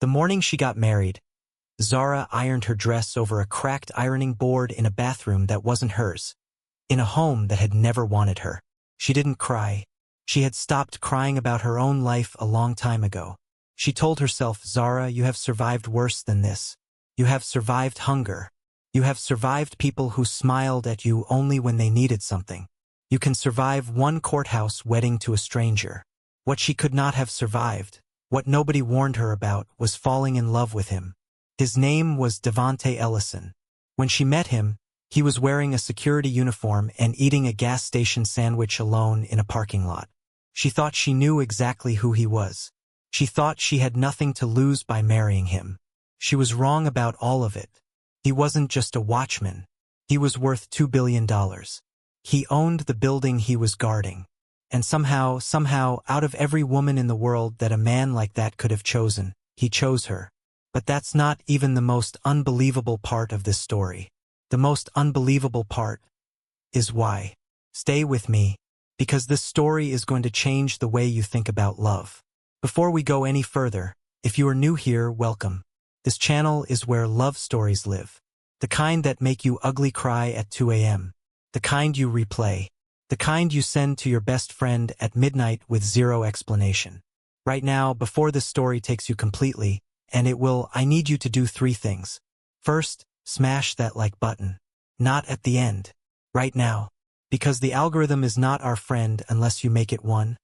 The morning she got married, Zara ironed her dress over a cracked ironing board in a bathroom that wasn't hers, in a home that had never wanted her. She didn't cry. She had stopped crying about her own life a long time ago. She told herself, Zara, you have survived worse than this. You have survived hunger. You have survived people who smiled at you only when they needed something. You can survive one courthouse wedding to a stranger. What she could not have survived, what nobody warned her about, was falling in love with him. His name was Devonte Ellison. When she met him, he was wearing a security uniform and eating a gas station sandwich alone in a parking lot. She thought she knew exactly who he was. She thought she had nothing to lose by marrying him. She was wrong about all of it. He wasn't just a watchman. He was worth $2 billion. He owned the building he was guarding. And somehow, out of every woman in the world that a man like that could have chosen, he chose her. But that's not even the most unbelievable part of this story. The most unbelievable part is why. Stay with me, because this story is going to change the way you think about love. Before we go any further, if you are new here, welcome. This channel is where love stories live. The kind that make you ugly cry at 2 a.m. The kind you replay. The kind you send to your best friend at midnight with zero explanation. Right now, before this story takes you completely, and it will, I need you to do 3 things. First, smash that like button. Not at the end. Right now. Because the algorithm is not our friend unless you make it one.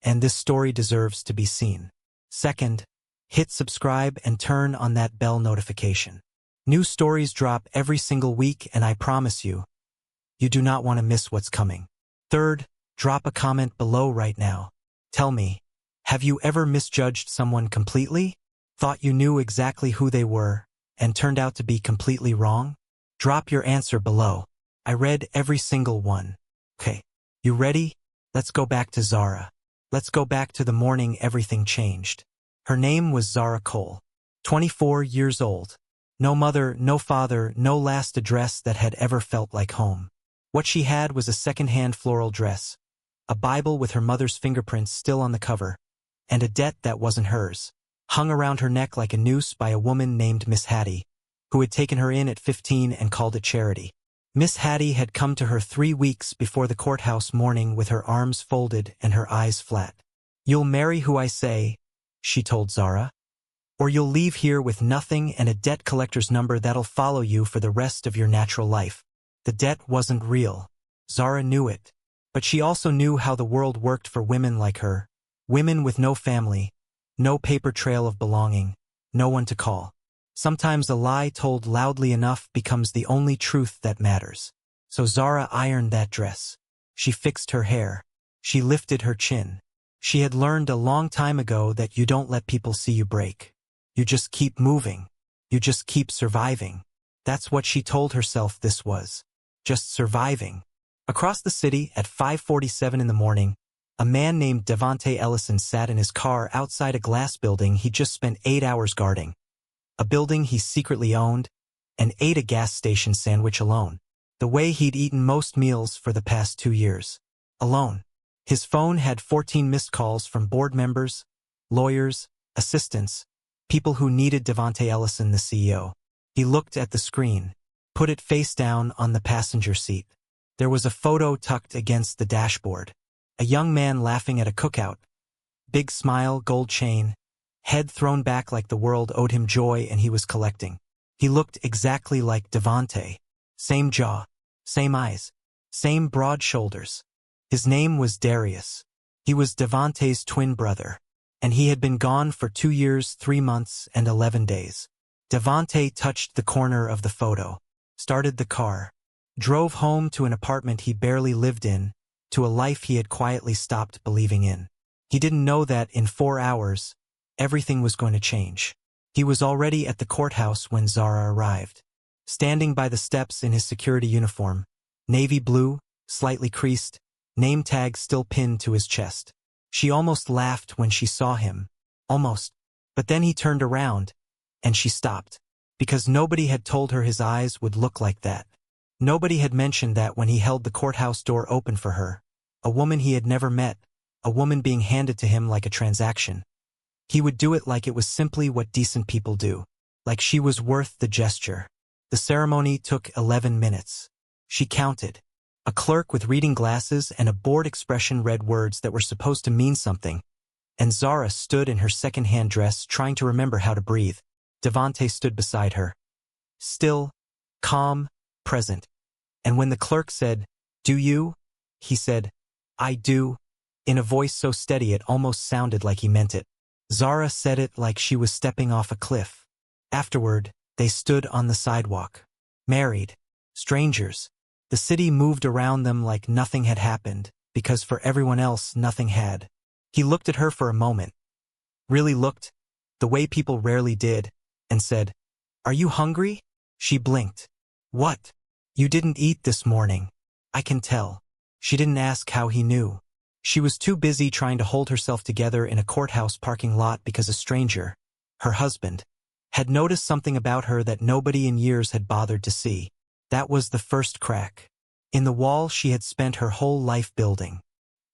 And this story deserves to be seen. Second, hit subscribe and turn on that bell notification. New stories drop every single week, and I promise you, you do not want to miss what's coming. Third, drop a comment below right now. Tell me, have you ever misjudged someone completely? Thought you knew exactly who they were, and turned out to be completely wrong? Drop your answer below. I read every single one. Okay, you ready? Let's go back to Zara. Let's go back to the morning everything changed. Her name was Zara Cole. 24 years old. No mother, no father, no last address that had ever felt like home. What she had was a second-hand floral dress, a Bible with her mother's fingerprints still on the cover, and a debt that wasn't hers, hung around her neck like a noose by a woman named Miss Hattie, who had taken her in at 15 and called it charity. Miss Hattie had come to her 3 weeks before the courthouse morning with her arms folded and her eyes flat. You'll marry who I say, she told Zara, or you'll leave here with nothing and a debt collector's number that'll follow you for the rest of your natural life. The debt wasn't real. Zara knew it. But she also knew how the world worked for women like her. Women with no family, no paper trail of belonging, no one to call. Sometimes a lie told loudly enough becomes the only truth that matters. So Zara ironed that dress. She fixed her hair. She lifted her chin. She had learned a long time ago that you don't let people see you break. You just keep moving. You just keep surviving. That's what she told herself this was. Just surviving. Across the city at 5:47 in the morning, a man named Devonte Ellison sat in his car outside a glass building he just spent 8 hours guarding. A building he secretly owned, and ate a gas station sandwich alone. The way he'd eaten most meals for the past 2 years. Alone. His phone had 14 missed calls from board members, lawyers, assistants, people who needed Devonte Ellison, the CEO. He looked at the screen, put it face down on the passenger seat. There was a photo tucked against the dashboard. A young man laughing at a cookout. Big smile, gold chain, head thrown back like the world owed him joy and he was collecting. He looked exactly like Devonte. Same jaw, same eyes, same broad shoulders. His name was Darius. He was Devonte's twin brother, and he had been gone for 2 years, 3 months, and 11 days. Devonte touched the corner of the photo, started the car, drove home to an apartment he barely lived in, to a life he had quietly stopped believing in. He didn't know that in 4 hours, everything was going to change. He was already at the courthouse when Zara arrived. Standing by the steps in his security uniform, navy blue, slightly creased, name tag still pinned to his chest. She almost laughed when she saw him. Almost. But then he turned around, and she stopped. Because nobody had told her his eyes would look like that. Nobody had mentioned that when he held the courthouse door open for her. A woman he had never met. A woman being handed to him like a transaction. He would do it like it was simply what decent people do, like she was worth the gesture. The ceremony took 11 minutes. She counted. A clerk with reading glasses and a bored expression read words that were supposed to mean something, and Zara stood in her second-hand dress trying to remember how to breathe. Devante stood beside her. Still, calm, present. And when the clerk said, "Do you?" he said, "I do," in a voice so steady it almost sounded like he meant it. Zara said it like she was stepping off a cliff. Afterward, they stood on the sidewalk. Married. Strangers. The city moved around them like nothing had happened, because for everyone else nothing had. He looked at her for a moment. Really looked, the way people rarely did, and said, "Are you hungry?" She blinked. "What? You didn't eat this morning. I can tell." She didn't ask how he knew. She was too busy trying to hold herself together in a courthouse parking lot because a stranger, her husband, had noticed something about her that nobody in years had bothered to see. That was the first crack. In the wall she had spent her whole life building.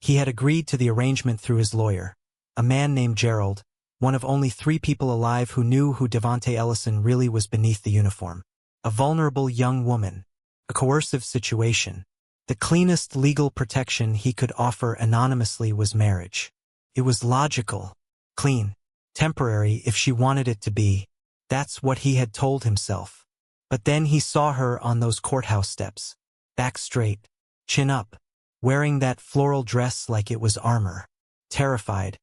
He had agreed to the arrangement through his lawyer, a man named Gerald, one of only 3 people alive who knew who Devante Ellison really was beneath the uniform. A vulnerable young woman. A coercive situation. The cleanest legal protection he could offer anonymously was marriage. It was logical, clean, temporary if she wanted it to be. That's what he had told himself. But then he saw her on those courthouse steps, back straight, chin up, wearing that floral dress like it was armor. Terrified.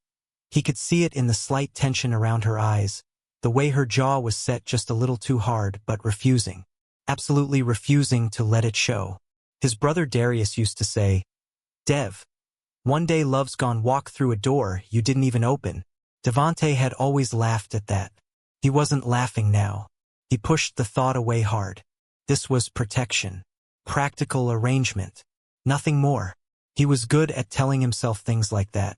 He could see it in the slight tension around her eyes, the way her jaw was set just a little too hard, but refusing. Absolutely refusing to let it show. His brother Darius used to say, "Dev, one day love's gone walk through a door you didn't even open." Devante had always laughed at that. He wasn't laughing now. He pushed the thought away hard. This was protection. Practical arrangement. Nothing more. He was good at telling himself things like that.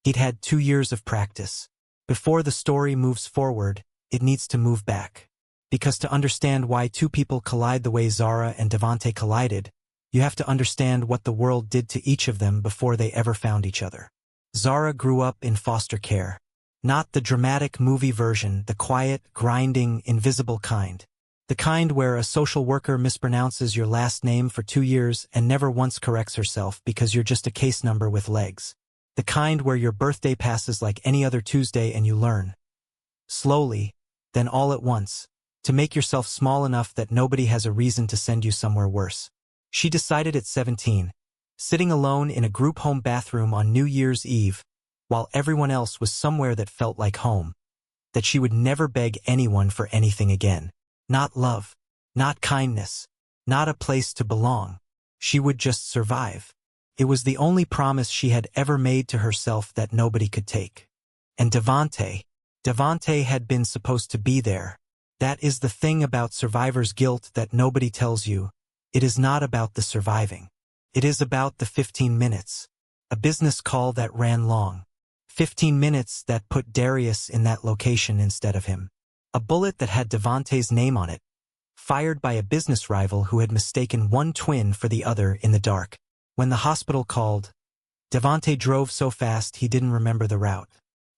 He'd had 2 years of practice. Before the story moves forward, it needs to move back. Because to understand why 2 people collide the way Zara and Devante collided, you have to understand what the world did to each of them before they ever found each other. Zara grew up in foster care. Not the dramatic movie version, the quiet, grinding, invisible kind. The kind where a social worker mispronounces your last name for 2 years and never once corrects herself because you're just a case number with legs. The kind where your birthday passes like any other Tuesday and you learn. Slowly, then all at once, to make yourself small enough that nobody has a reason to send you somewhere worse. She decided at 17, sitting alone in a group home bathroom on New Year's Eve, while everyone else was somewhere that felt like home, that she would never beg anyone for anything again. Not love, not kindness, not a place to belong. She would just survive. It was the only promise she had ever made to herself that nobody could take. And Devante had been supposed to be there. That is the thing about survivor's guilt that nobody tells you. It is not about the surviving. It is about the 15 minutes. A business call that ran long. 15 minutes that put Darius in that location instead of him. A bullet that had Devante's name on it. Fired by a business rival who had mistaken one twin for the other in the dark. When the hospital called, Devante drove so fast he didn't remember the route.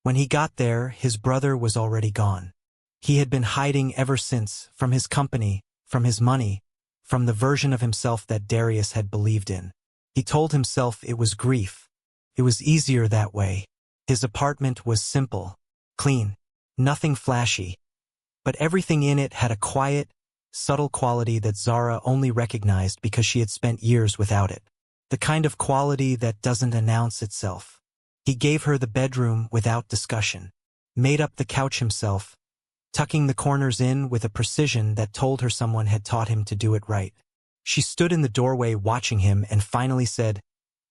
When he got there, his brother was already gone. He had been hiding ever since, from his company, from his money, from the version of himself that Darius had believed in. He told himself it was grief. It was easier that way. His apartment was simple, clean, nothing flashy. But everything in it had a quiet, subtle quality that Zara only recognized because she had spent years without it. The kind of quality that doesn't announce itself. He gave her the bedroom without discussion. Made up the couch himself, tucking the corners in with a precision that told her someone had taught him to do it right. She stood in the doorway watching him and finally said,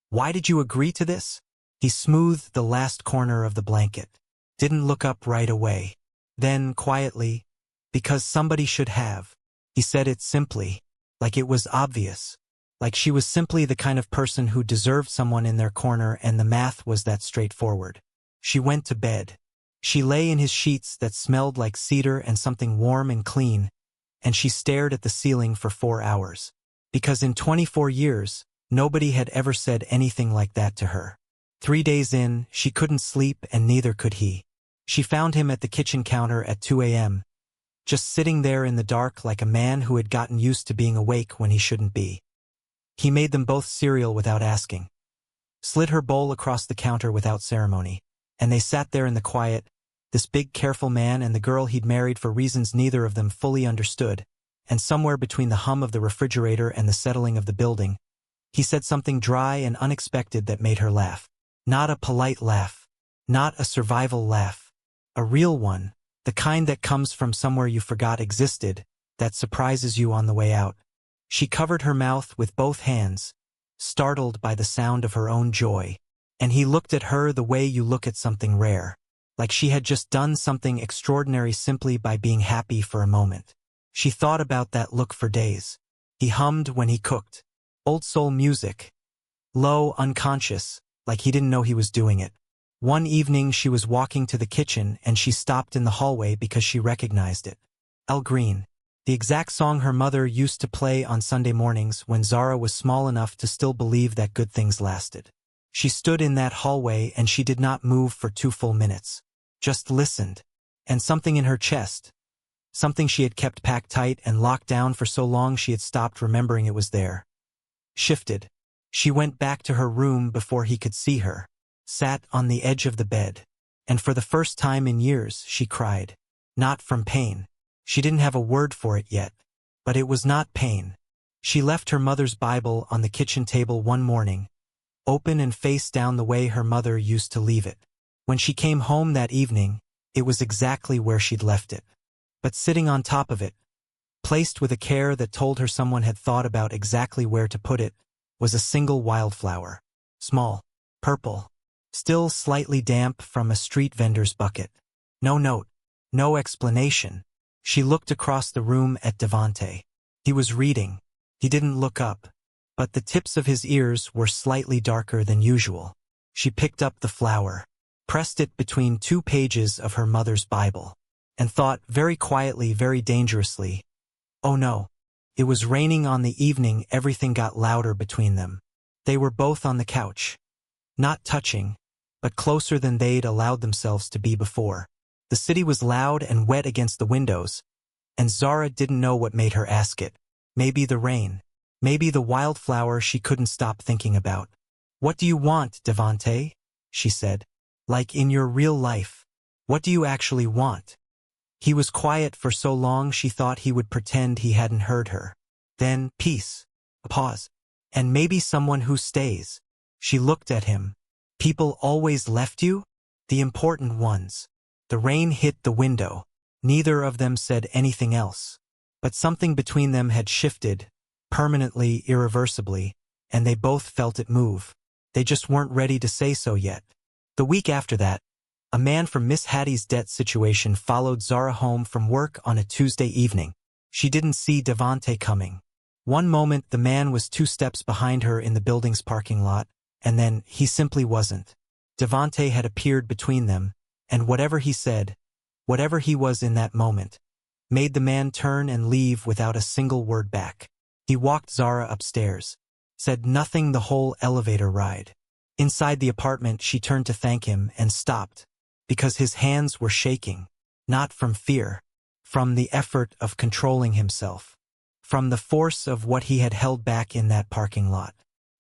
"Why did you agree to this?" He smoothed the last corner of the blanket. Didn't look up right away. Then, quietly, "Because somebody should have." He said it simply, like it was obvious. Like she was simply the kind of person who deserved someone in their corner and the math was that straightforward. She went to bed. She lay in his sheets that smelled like cedar and something warm and clean, and she stared at the ceiling for 4 hours. Because in 24 years, nobody had ever said anything like that to her. 3 days in, she couldn't sleep and neither could he. She found him at the kitchen counter at 2 a.m., just sitting there in the dark like a man who had gotten used to being awake when he shouldn't be. He made them both cereal without asking, slid her bowl across the counter without ceremony, and they sat there in the quiet, this big careful man and the girl he'd married for reasons neither of them fully understood, and somewhere between the hum of the refrigerator and the settling of the building, he said something dry and unexpected that made her laugh. Not a polite laugh, not a survival laugh, a real one, the kind that comes from somewhere you forgot existed, that surprises you on the way out. She covered her mouth with both hands, startled by the sound of her own joy, and he looked at her the way you look at something rare, like she had just done something extraordinary simply by being happy for a moment. She thought about that look for days. He hummed when he cooked. Old soul music. Low, unconscious, like he didn't know he was doing it. One evening she was walking to the kitchen and she stopped in the hallway because she recognized it. El Green. The exact song her mother used to play on Sunday mornings when Zara was small enough to still believe that good things lasted. She stood in that hallway and she did not move for 2 full minutes. Just listened. And something in her chest, something she had kept packed tight and locked down for so long she had stopped remembering it was there, shifted. She went back to her room before he could see her, sat on the edge of the bed, and for the first time in years she cried. Not from pain. She didn't have a word for it yet, but it was not pain. She left her mother's Bible on the kitchen table one morning, open and face down the way her mother used to leave it. When she came home that evening, it was exactly where she'd left it. But sitting on top of it, placed with a care that told her someone had thought about exactly where to put it, was a single wildflower. Small, purple, still slightly damp from a street vendor's bucket. No note, no explanation. She looked across the room at Devante. He was reading. He didn't look up, but the tips of his ears were slightly darker than usual. She picked up the flower, pressed it between 2 pages of her mother's Bible, and thought very quietly, very dangerously, oh no. It was raining on the evening everything got louder between them. They were both on the couch, not touching, but closer than they'd allowed themselves to be before. The city was loud and wet against the windows, and Zara didn't know what made her ask it. Maybe the rain. Maybe the wildflower she couldn't stop thinking about. What do you want, Devante? She said. Like in your real life. What do you actually want? He was quiet for so long she thought he would pretend he hadn't heard her. Then, peace. A pause. And maybe someone who stays. She looked at him. People always left you? The important ones. The rain hit the window. Neither of them said anything else. But something between them had shifted, permanently, irreversibly, and they both felt it move. They just weren't ready to say so yet. The week after that, a man from Miss Hattie's debt situation followed Zara home from work on a Tuesday evening. She didn't see Devante coming. One moment the man was 2 steps behind her in the building's parking lot, and then he simply wasn't. Devante had appeared between them, and whatever he said, whatever he was in that moment, made the man turn and leave without a single word back. He walked Zara upstairs, said nothing the whole elevator ride. Inside the apartment she turned to thank him and stopped, because his hands were shaking, not from fear, from the effort of controlling himself, from the force of what he had held back in that parking lot.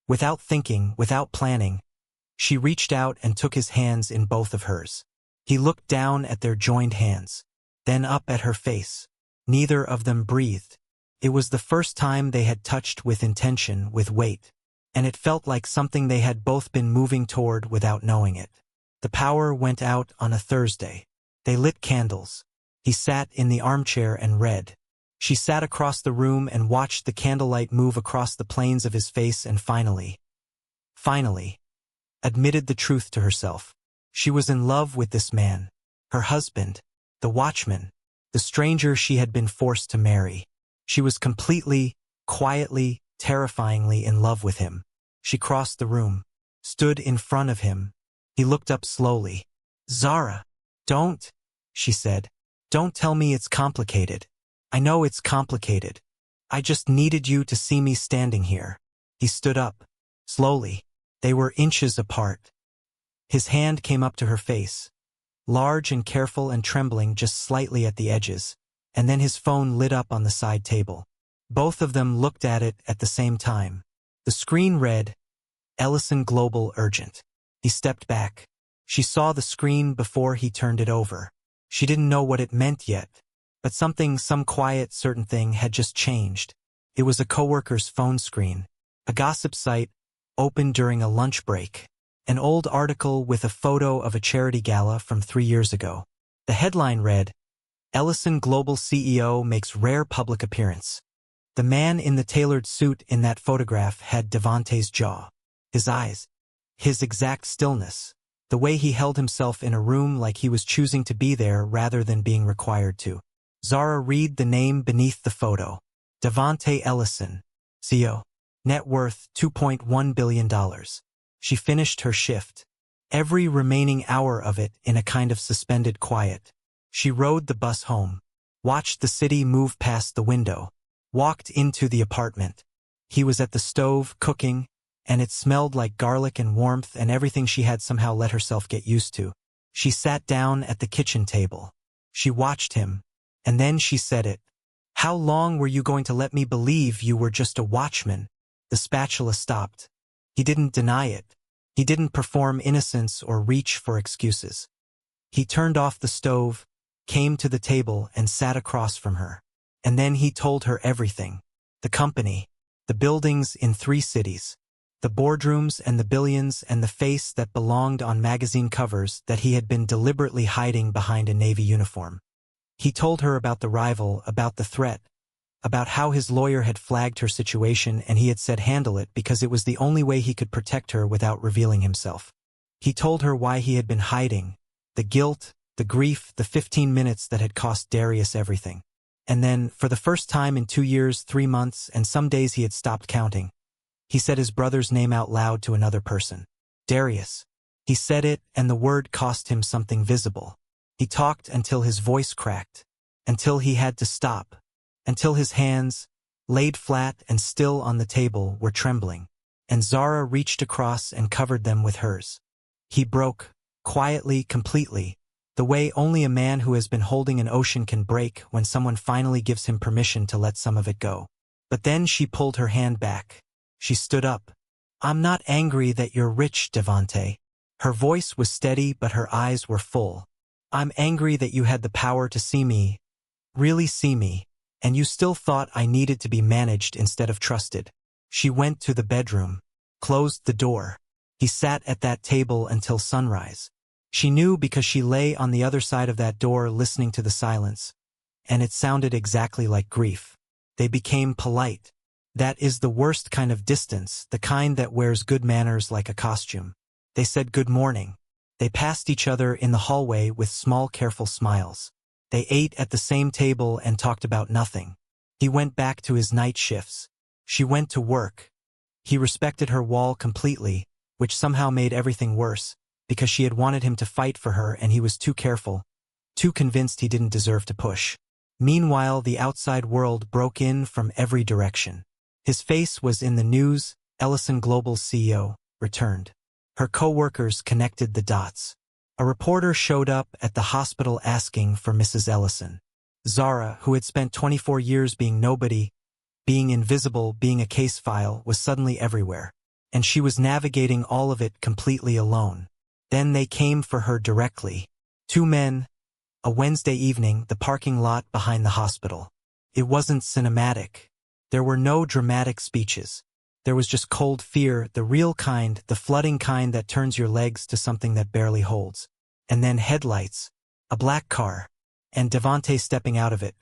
Without thinking, without planning, she reached out and took his hands in both of hers. He looked down at their joined hands, then up at her face. Neither of them breathed. It was the first time they had touched with intention, with weight, and it felt like something they had both been moving toward without knowing it. The power went out on a Thursday. They lit candles. He sat in the armchair and read. She sat across the room and watched the candlelight move across the planes of his face and finally, admitted the truth to herself. She was in love with this man, her husband, the Watchman, the stranger she had been forced to marry. She was completely, quietly, terrifyingly in love with him. She crossed the room, stood in front of him. He looked up slowly. Zara, don't, she said. Don't tell me it's complicated. I know it's complicated. I just needed you to see me standing here. He stood up, slowly. They were inches apart. His hand came up to her face. large and careful and trembling just slightly at the edges, and then his phone lit up on the side table. Both of them looked at it at the same time. The screen read, Ellison Global Urgent. He stepped back. She saw the screen before he turned it over. She didn't know what it meant yet, but some quiet, certain thing had just changed. It was a coworker's phone screen, a gossip site opened during a lunch break, an old article with a photo of a charity gala from 3 years ago. The headline read, Ellison Global CEO makes rare public appearance. The man in the tailored suit in that photograph had Devontae's jaw, his eyes, his exact stillness, the way he held himself in a room like he was choosing to be there rather than being required to. Zara read the name beneath the photo. Devontae Ellison, CEO. Net worth $2.1 billion. She finished her shift, every remaining hour of it in a kind of suspended quiet. She rode the bus home, watched the city move past the window, walked into the apartment. He was at the stove cooking, and it smelled like garlic and warmth and everything she had somehow let herself get used to. She sat down at the kitchen table. She watched him, and then she said it. How long were you going to let me believe you were just a watchman? The spatula stopped. He didn't deny it. He didn't perform innocence or reach for excuses. He turned off the stove, came to the table and sat across from her. And then he told her everything. The company, the buildings in 3 cities, the boardrooms and the billions and the face that belonged on magazine covers that he had been deliberately hiding behind a Navy uniform. He told her about the rival, about the threat, about how his lawyer had flagged her situation and he had said handle it because it was the only way he could protect her without revealing himself. He told her why he had been hiding, the guilt, the grief, the 15 minutes that had cost Darius everything. And then, for the first time in 2 years, 3 months, and some days he had stopped counting, he said his brother's name out loud to another person. Darius. He said it, and the word cost him something visible. He talked until his voice cracked, until he had to stop, until his hands, laid flat and still on the table, were trembling, and Zara reached across and covered them with hers. He broke, quietly, completely, the way only a man who has been holding an ocean can break when someone finally gives him permission to let some of it go. But then she pulled her hand back. She stood up. I'm not angry that you're rich, Devontae. Her voice was steady, but her eyes were full. I'm angry that you had the power to see me, really see me, and you still thought I needed to be managed instead of trusted. She went to the bedroom, closed the door. He sat at that table until sunrise. She knew because she lay on the other side of that door listening to the silence, and it sounded exactly like grief. They became polite. That is the worst kind of distance, the kind that wears good manners like a costume. They said good morning. They passed each other in the hallway with small, careful smiles. They ate at the same table and talked about nothing. He went back to his night shifts. She went to work. He respected her wall completely, which somehow made everything worse, because she had wanted him to fight for her and he was too careful, too convinced he didn't deserve to push. Meanwhile, the outside world broke in from every direction. His face was in the news. Ellison Global's CEO returned. Her co-workers connected the dots. A reporter showed up at the hospital asking for Mrs. Ellison. Zara, who had spent 24 years being nobody, being invisible, being a case file, was suddenly everywhere, and she was navigating all of it completely alone. Then they came for her directly. 2 men. A Wednesday evening, the parking lot behind the hospital. It wasn't cinematic. There were no dramatic speeches. There was just cold fear, the real kind, the flooding kind that turns your legs to something that barely holds. And then headlights, a black car, and Devontae stepping out of it.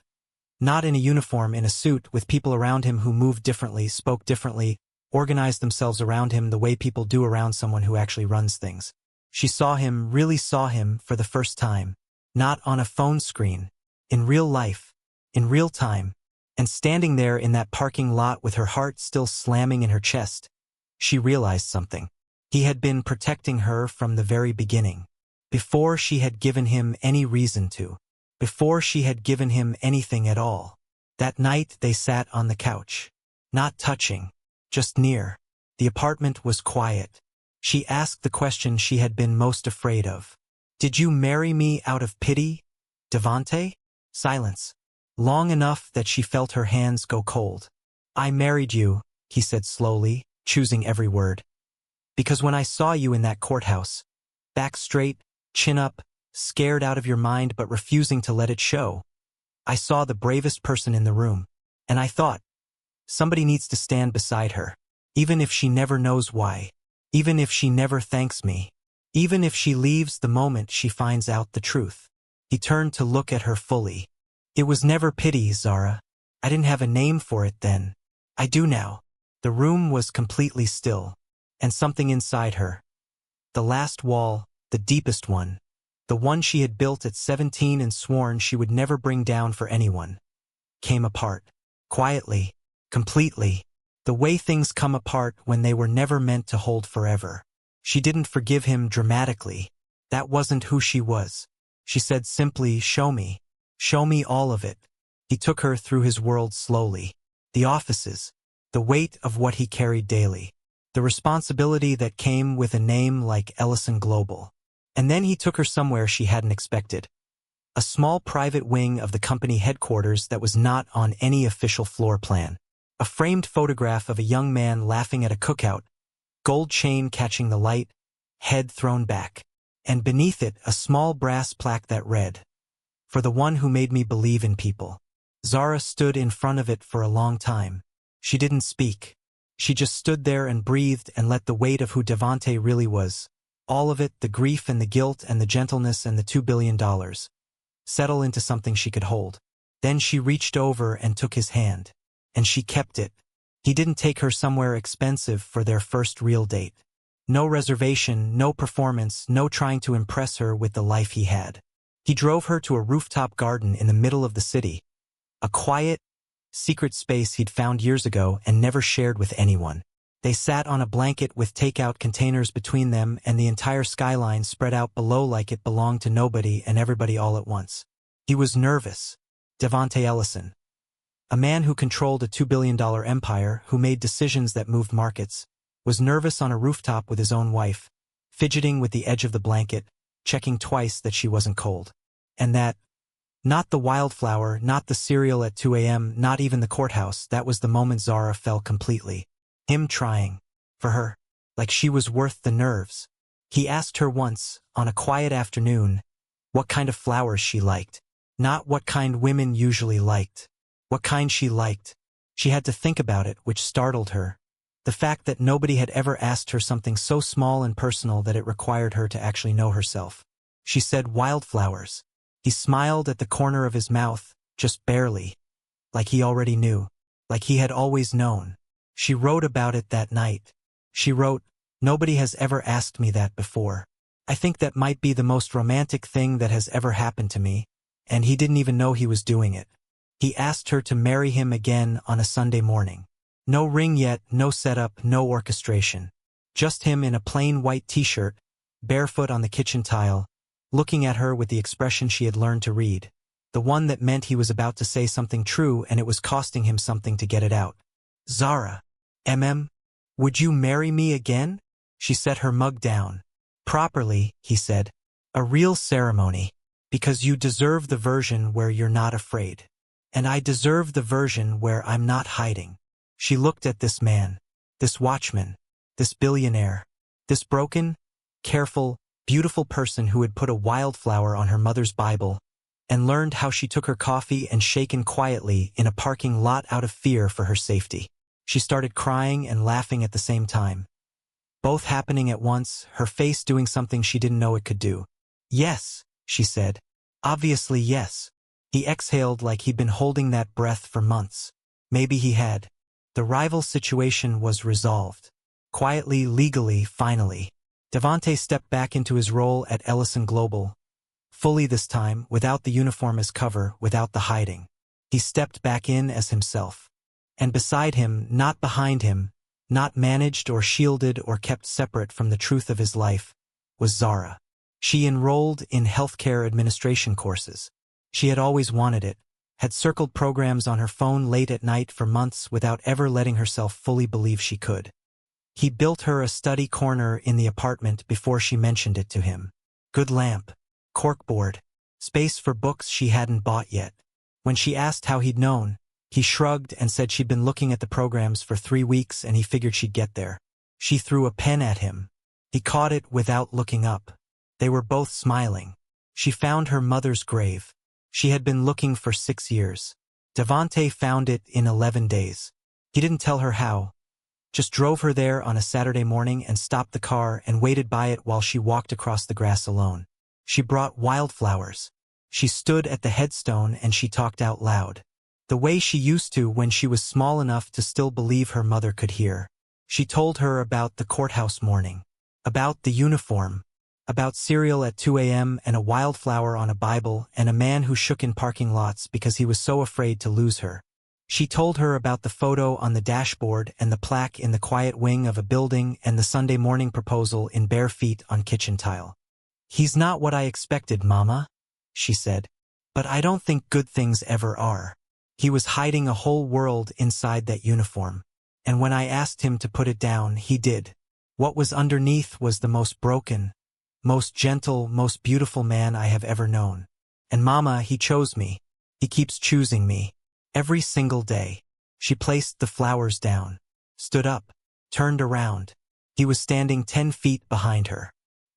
Not in a uniform, in a suit, with people around him who moved differently, spoke differently, organized themselves around him the way people do around someone who actually runs things. She saw him, really saw him, for the first time. Not on a phone screen. In real life. In real time. And standing there in that parking lot with her heart still slamming in her chest, she realized something. He had been protecting her from the very beginning. Before she had given him any reason to. Before she had given him anything at all. That night they sat on the couch. Not touching. Just near. The apartment was quiet. She asked the question she had been most afraid of. Did you marry me out of pity, Devante? Silence. Long enough that she felt her hands go cold. I married you, he said slowly, choosing every word. Because when I saw you in that courthouse, back straight, chin up, scared out of your mind but refusing to let it show, I saw the bravest person in the room, and I thought, somebody needs to stand beside her, even if she never knows why, even if she never thanks me, even if she leaves the moment she finds out the truth. He turned to look at her fully. It was never pity, Zara. I didn't have a name for it then. I do now. The room was completely still, and something inside her, the last wall, the deepest one, the one she had built at 17 and sworn she would never bring down for anyone, came apart. Quietly, completely, the way things come apart when they were never meant to hold forever. She didn't forgive him dramatically. That wasn't who she was. She said simply, show me all of it. He took her through his world slowly. The offices, the weight of what he carried daily, the responsibility that came with a name like Ellison Global. And then he took her somewhere she hadn't expected. A small private wing of the company headquarters that was not on any official floor plan. A framed photograph of a young man laughing at a cookout, gold chain catching the light, head thrown back. And beneath it, a small brass plaque that read, "For the one who made me believe in people." Zara stood in front of it for a long time. She didn't speak. She just stood there and breathed and let the weight of who Devante really was, all of it, the grief and the guilt and the gentleness and the $2 billion, settle into something she could hold. Then she reached over and took his hand. And she kept it. He didn't take her somewhere expensive for their first real date. No reservation, no performance, no trying to impress her with the life he had. He drove her to a rooftop garden in the middle of the city. A quiet, secret space he'd found years ago and never shared with anyone. They sat on a blanket with takeout containers between them and the entire skyline spread out below like it belonged to nobody and everybody all at once. He was nervous. Devante Ellison. A man who controlled a $2 billion empire, who made decisions that moved markets, was nervous on a rooftop with his own wife, fidgeting with the edge of the blanket, checking twice that she wasn't cold. And that, not the wildflower, not the cereal at 2 a.m., not even the courthouse, that was the moment Zara fell completely. Him trying. For her. Like she was worth the nerves. He asked her once, on a quiet afternoon, what kind of flowers she liked. Not what kind women usually liked. What kind she liked. She had to think about it, which startled her. The fact that nobody had ever asked her something so small and personal that it required her to actually know herself. She said wildflowers. He smiled at the corner of his mouth, just barely. Like he already knew. Like he had always known. She wrote about it that night. She wrote, "Nobody has ever asked me that before. I think that might be the most romantic thing that has ever happened to me." And he didn't even know he was doing it. He asked her to marry him again on a Sunday morning. No ring yet, no setup, no orchestration. Just him in a plain white t-shirt, barefoot on the kitchen tile, looking at her with the expression she had learned to read. The one that meant he was about to say something true and it was costing him something to get it out. "Zara, would you marry me again?" She set her mug down. "Properly," he said. "A real ceremony. Because you deserve the version where you're not afraid. And I deserve the version where I'm not hiding." She looked at this man, this watchman, this billionaire, this broken, careful, beautiful person who had put a wildflower on her mother's Bible, and learned how she took her coffee and shaken quietly in a parking lot out of fear for her safety. She started crying and laughing at the same time. Both happening at once, her face doing something she didn't know it could do. "Yes," she said. "Obviously yes." He exhaled like he'd been holding that breath for months. Maybe he had. The rival situation was resolved. Quietly, legally, finally. Devante stepped back into his role at Ellison Global. Fully this time, without the uniform as cover, without the hiding. He stepped back in as himself. And beside him, not behind him, not managed or shielded or kept separate from the truth of his life, was Zara. She enrolled in healthcare administration courses. She had always wanted it, had circled programs on her phone late at night for months without ever letting herself fully believe she could. He built her a study corner in the apartment before she mentioned it to him. Good lamp. corkboard, space for books she hadn't bought yet. When she asked how he'd known, he shrugged and said she'd been looking at the programs for 3 weeks and he figured she'd get there. She threw a pen at him. He caught it without looking up. They were both smiling. She found her mother's grave. She had been looking for 6 years. Devante found it in 11 days. He didn't tell her how. Just drove her there on a Saturday morning and stopped the car and waited by it while she walked across the grass alone. She brought wildflowers. She stood at the headstone and she talked out loud. The way she used to when she was small enough to still believe her mother could hear. She told her about the courthouse morning, about the uniform, about cereal at 2 a.m. and a wildflower on a Bible and a man who shook in parking lots because he was so afraid to lose her. She told her about the photo on the dashboard and the plaque in the quiet wing of a building and the Sunday morning proposal in bare feet on kitchen tile. "He's not what I expected, Mama," she said. "But I don't think good things ever are. He was hiding a whole world inside that uniform. And when I asked him to put it down, he did. What was underneath was the most broken, most gentle, most beautiful man I have ever known. And Mama, he chose me. He keeps choosing me. Every single day." She placed the flowers down, stood up, turned around. He was standing 10 feet behind her.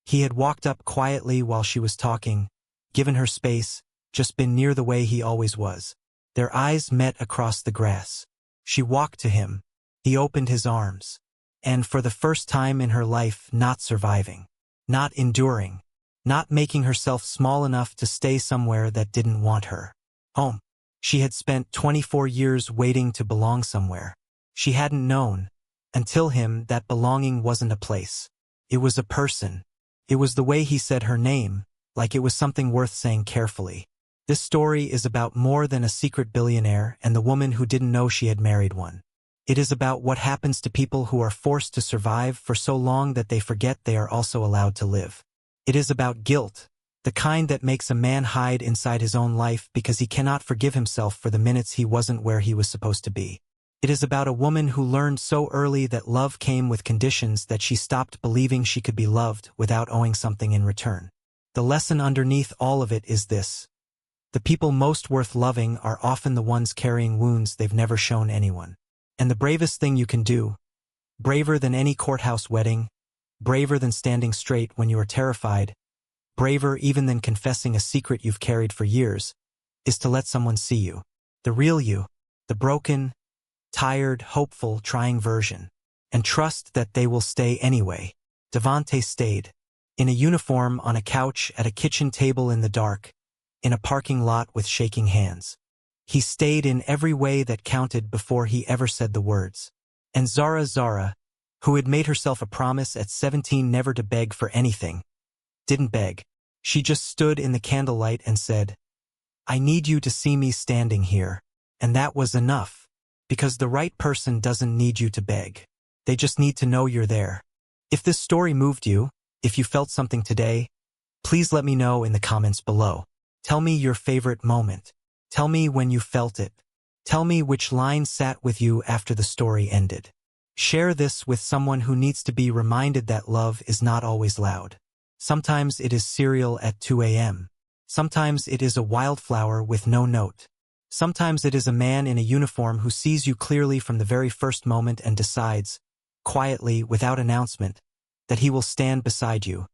He had walked up quietly while she was talking, given her space, just been near the way he always was. Their eyes met across the grass. She walked to him. He opened his arms. And for the first time in her life, not surviving, not enduring, not making herself small enough to stay somewhere that didn't want her. Home. She had spent 24 years waiting to belong somewhere. She hadn't known, until him, that belonging wasn't a place. It was a person. It was the way he said her name, like it was something worth saying carefully. This story is about more than a secret billionaire and the woman who didn't know she had married one. It is about what happens to people who are forced to survive for so long that they forget they are also allowed to live. It is about guilt, the kind that makes a man hide inside his own life because he cannot forgive himself for the minutes he wasn't where he was supposed to be. It is about a woman who learned so early that love came with conditions that she stopped believing she could be loved without owing something in return. The lesson underneath all of it is this: the people most worth loving are often the ones carrying wounds they've never shown anyone. And the bravest thing you can do, braver than any courthouse wedding, braver than standing straight when you are terrified, braver even than confessing a secret you've carried for years, is to let someone see you. The real you, the broken, tired, hopeful, trying version. And trust that they will stay anyway. Devante stayed. In a uniform, on a couch, at a kitchen table in the dark, in a parking lot with shaking hands. He stayed in every way that counted before he ever said the words. And Zara, who had made herself a promise at 17 never to beg for anything, didn't beg. She just stood in the candlelight and said, "I need you to see me standing here." And that was enough. Because the right person doesn't need you to beg. They just need to know you're there. If this story moved you, if you felt something today, please let me know in the comments below. Tell me your favorite moment. Tell me when you felt it. Tell me which line sat with you after the story ended. Share this with someone who needs to be reminded that love is not always loud. Sometimes it is cereal at 2 a.m. Sometimes it is a wildflower with no note. Sometimes it is a man in a uniform who sees you clearly from the very first moment and decides, quietly, without announcement, that he will stand beside you,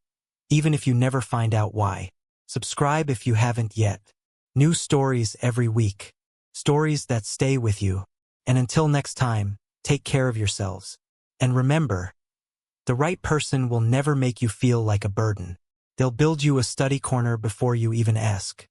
even if you never find out why. Subscribe if you haven't yet. New stories every week. Stories that stay with you. And until next time, take care of yourselves. And remember, the right person will never make you feel like a burden. They'll build you a study corner before you even ask.